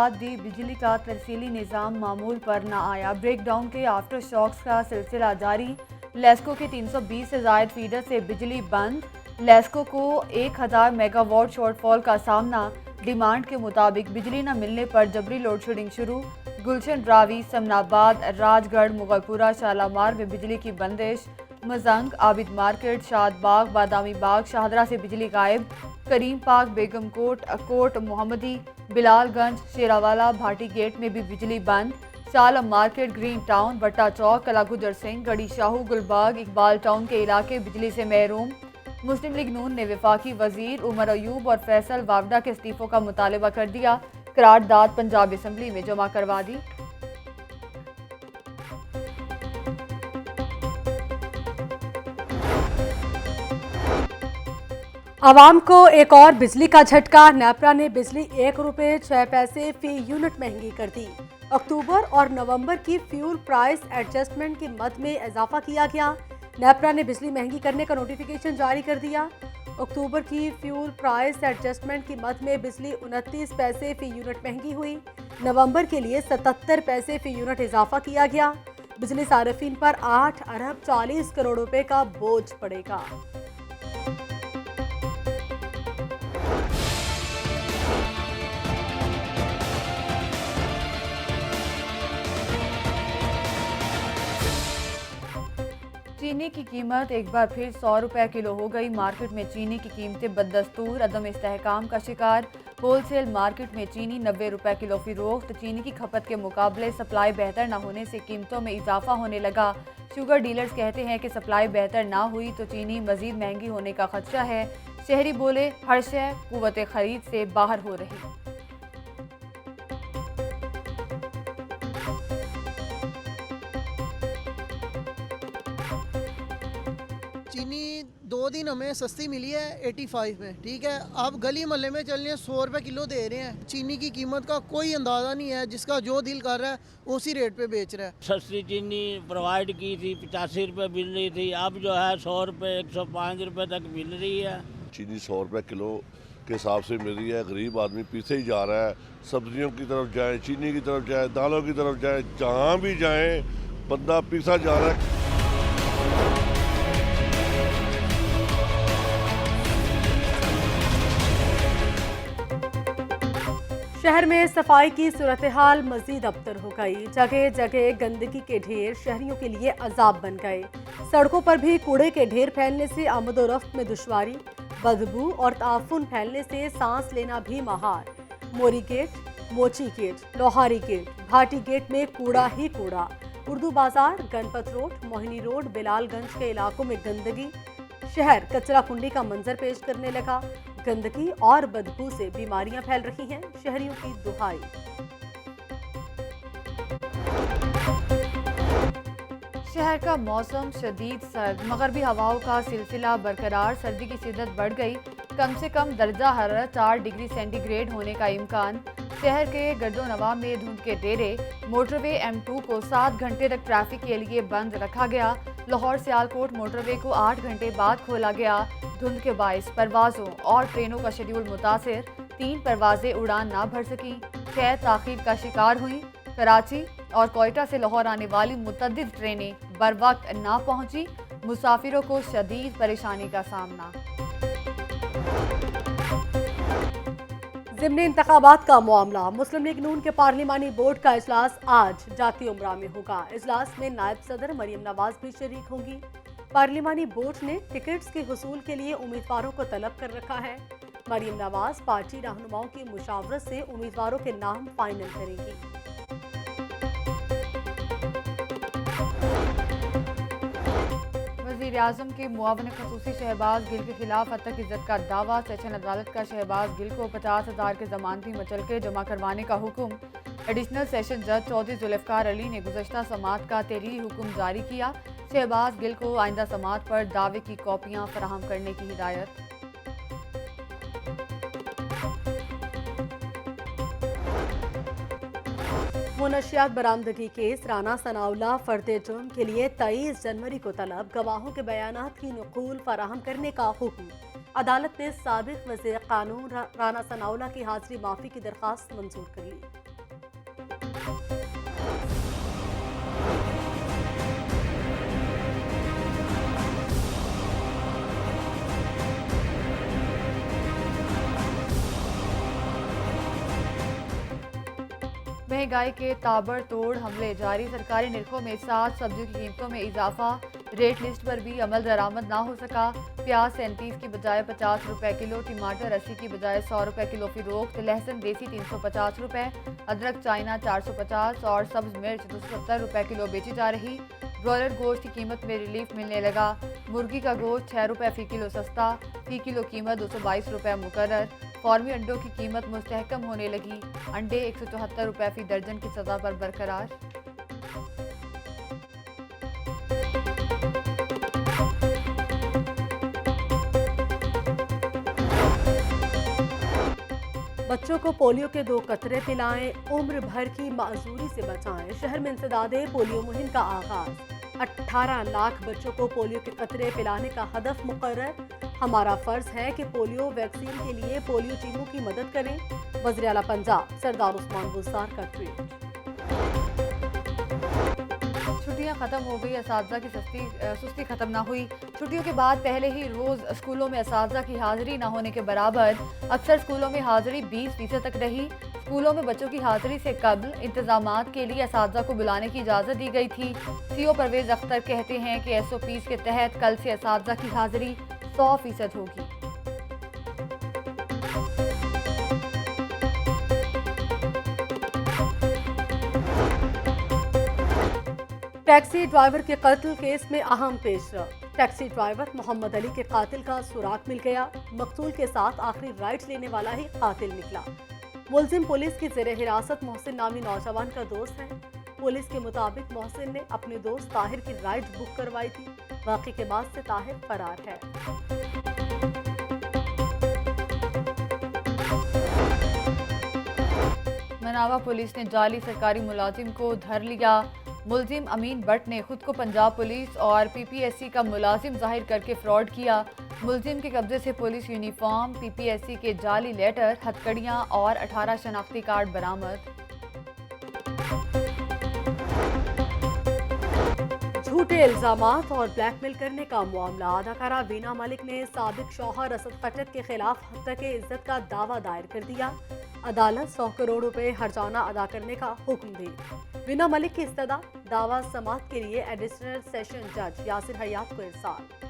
बाद भी बिजली का तरसीली निज़ाम मामूल पर न आया। ब्रेकडाउन के आफ्टर शॉक्स का सिलसिला जारी। लेस्को के 320 से ज़ायद फीडर से बिजली बंद। लेस्को को 1000 मेगावाट शॉर्टफॉल का सामना। डिमांड के मुताबिक बिजली न मिलने पर जबरी लोड शेडिंग शुरू। गुलशन रावी, समनाबाद, राजगढ़, मुगलपुरा, शालामार में बिजली की बंदिश। मजंग, आबिद मार्केट, शाद बाग, बादामी बाग, शाहदरा से बिजली गायब। करीम पाक, बेगम कोट, कोट मोहम्मदी, बिलालगंज, शेरावाला, भाटी गेट में भी बिजली बंद। शालम मार्केट, ग्रीन टाउन, बट्टा चौक, कलागुजर सिंह, गढ़ी शाहू, गुलबाग, इकबाल टाउन के इलाके बिजली से महरूम। मुस्लिम लीग नून ने वफाकी वजीर उमर अयूब और फैसल वावडा के इस्तीफों का मुतालबा कर दिया। करारदाद पंजाब असम्बली में जमा करवा दी। आवाम को एक और बिजली का झटका। नेपरा ने बिजली 1 रुपये 6 पैसे फी यूनिट महंगी कर दी। अक्टूबर और नवंबर की फ्यूल प्राइस एडजस्टमेंट की मद में इजाफा किया गया। नेपरा ने बिजली महंगी करने का नोटिफिकेशन जारी कर दिया। अक्टूबर की फ्यूल प्राइस एडजस्टमेंट की मद में बिजली 29 पैसे फी यूनिट महंगी हुई। नवंबर के लिए 77 पैसे फी यूनिट इजाफा किया गया। बिजली सार्फिन पर 8 अरब 40 करोड़ रुपए का बोझ पड़ेगा। चीनी की कीमत एक बार फिर 100 रुपये किलो हो गई। मार्केट में चीनी की कीमतें बदस्तूर अदम इस्तेहकाम का शिकार। होलसेल मार्केट में चीनी 90 रुपये किलो फरोख्त। चीनी की खपत के मुकाबले सप्लाई बेहतर न होने से कीमतों में इजाफा होने लगा। शुगर डीलर्स कहते हैं कि सप्लाई बेहतर ना हुई तो चीनी मजीद महंगी होने का खदशा है। शहरी बोले हर शय कुव्वत खरीद से बाहर हो रही। चीनी 2 दिन हमें सस्ती मिली है 85 में, ठीक है। अब गली मोहल्ले में चल रहे हैं 100 रुपये किलो दे रहे हैं। चीनी की कीमत का कोई अंदाज़ा नहीं है, जिसका जो दिल कर रहा है उसी रेट पे बेच रहा है। सस्ती चीनी प्रोवाइड की थी 85 रुपये मिल रही थी, अब जो है 100 रुपये 105 रुपये तक मिल रही है। चीनी 100 रुपये किलो के हिसाब से मिल रही है। गरीब आदमी पीछे ही जा रहा है। सब्जियों की तरफ जाए, चीनी की तरफ जाए, दालों की तरफ जाए, जहाँ भी जाए बंदा पीछा जा रहा है। शहर में सफाई की सूरत हाल मजीद अबतर हो गई। जगह जगह गंदगी के ढेर शहरियों के लिए अजाब बन गए। सड़कों पर भी कूड़े के ढेर फैलने से आमदोरफ्त में दुश्वारी। बदबू और ताफुन फैलने से सांस लेना भी महार। Mori gate, Mochi gate, Lohari gate, Bhati gate में कूड़ा ही कूड़ा। उर्दू बाजार, गणपत रोड, मोहिनी रोड, बिलालगंज के इलाकों में गंदगी। शहर कचरा कुंडी का मंजर पेश करने लगा। गंदगी और बदबू से बीमारियां फैल रही हैं। शहरियों की दुहाई। शहर का मौसम शदीद सर्द। मगरबी हवाओं का सिलसिला बरकरार। सर्दी की शिद्दत बढ़ गई। कम से कम दर्जा हरारत 4 डिग्री सेंटीग्रेड होने का इम्कान। शहर के गर्दोनवा में धुंध के डेरे। मोटरवे M2 को 7 घंटे तक ट्रैफिक के लिए बंद रखा गया। लाहौर सियालकोट मोटरवे को 8 घंटे बाद खोला गया। धुंध के बाइस परवाजों और ट्रेनों का शेड्यूल मुतासिर। 3 परवाजें उड़ान ना भर सकी। 6 ताखीर का शिकार हुई। कराची और कोयटा से लाहौर आने वाली मुतअद्दिद ट्रेनें बर वक्त ना पहुंची। मुसाफिरों को शदीद परेशानी का सामना। ज़िमनी इंतखाबात का मामला। मुस्लिम लीग नून के पार्लिमानी बोर्ड का इजलास आज जाती उमरा में होगा। इजलास में नायब सदर मरियम नवाज भी शरीक होंगी। पार्लिमानी बोर्ड ने टिकट्स के हुसूल के लिए उम्मीदवारों को तलब कर रखा है। मरियम नवाज पार्टी रहनुमाओं की मुशावरत से उम्मीदवारों के नाम फाइनल करेंगी। वज़ीर आज़म के मुआवन खसूसी शहबाज गिल के खिलाफ हद तक इज्जत का दावा। सेशन अदालत का शहबाज गिल को 50,000 के जमानती मचलके जमा करवाने का हुक्म। एडिशनल सेशन जज चौधरी जुल्फ़िकार अली ने गुज़श्ता समात का तहरीरी हुक्म जारी किया। शहबाज गिल को आइंदा समात पर दावे की कॉपियां फराहम करने की हिदायत। मुनशियात बरामदगी केस। राना सनाउल्लाह फर्दे जुर्म के लिए 23 जनवरी को तलब। गवाहों के बयानात की नक़ूल फराहम करने का हुक्म। अदालत ने साबिक़ वज़ीर क़ानून राना सनाउल्लाह की हाजिरी माफ़ी की दरख्वास्त मंजूर कर ली। महंगाई के ताबड़तोड़ हमले जारी, सरकारी निर्खों में 7 सब्जियों की कीमतों में इजाफा, रेट लिस्ट पर भी अमल दरामद ना हो सका। प्याज 37 की बजाय 50 रुपए किलो, टमाटर 80 की बजाय 100 रुपए किलो फरोख्त, लहसुन देसी 350 रुपए, अदरक चाइना 450 और सब्ज मिर्च 270 रुपए किलो बेची जा रही। ब्रॉयलर गोश्त की कीमत में रिलीफ मिलने लगा, मुर्गी का गोश्त 6 रुपए फी किलो सस्ता, फी किलो कीमत 222 रुपए मुकर्रर। फार्मी अंडों की कीमत मुस्तहकम होने लगी, अंडे 174 रुपए फी दर्जन की सतह पर बरकरार। बच्चों को पोलियो के 2 कतरे पिलाएं, उम्र भर की माजूरी से बचाएं। शहर में इंसदादे पोलियो मुहिम का आगाज, 18 लाख बच्चों को पोलियो के कतरे पिलाने का हदफ मुकर्रर। हमारा फर्ज है कि पोलियो वैक्सीन के लिए पोलियो टीमों की मदद करें। वज़ीर आला पंजाब सरदार उस्मान बुज़दार का ट्वीट। छुट्टियां खत्म हो गई, असातिज़ा की सुस्ती खत्म ना हुई। छुट्टियों के बाद पहले ही रोज़ स्कूलों में असातिज़ा की हाजिरी ना होने के बराबर अक्सर स्कूलों में हाजिरी 20% तक रही। स्कूलों में बच्चों की हाजिरी से कबल इंतजामात के लिए असातिज़ा को बुलाने की इजाज़त दी गई थी। सीओ परवेज़ अख्तर कहते हैं कि SOPs के तहत कल से असातिज़ा की हाजिरी 100% होगी। टैक्सी ड्राइवर के कत्ल केस में अहम पेशरफ, टैक्सी ड्राइवर मोहम्मद अली के कातिल का सुराग मिल गया। मकतूल के साथ आखिरी राइड्स लेने वाला ही कातिल निकला। मुलजिम पुलिस की ज़ेरे हिरासत मोहसिन नामी नौजवान का दोस्त है। पुलिस के मुताबिक मोहसिन ने अपने दोस्त ताहिर की राइड बुक करवाई थी। वाक़े के बाद से ताहिर फरार है। मनावा पुलिस ने जाली सरकारी मुलाजिम को धर लिया। मुलजिम अमीन भट्ट ने खुद को पंजाब पुलिस और PPSC का मुलाजिम जाहिर करके फ्रॉड किया। मुलजिम के कब्जे से पुलिस यूनिफॉर्म, PPSC के जाली लेटर, हथकड़ियाँ और 18 शनाख्ती कार्ड बरामद। झूठे इल्जामात और ब्लैकमेल करने का मामला, अदाकारा वीना मलिक ने साबिक शौहर असद खटक के खिलाफ हत्या के इज्जत का दावा दायर कर दिया। अदालत 100 करोड़ रुपए हर्जाना अदा करने का हुक्म दी। वीना मलिक की इस्तदा दावा समाअत के लिए एडिशनल सेशन जज यासिर हयात को इरसाल।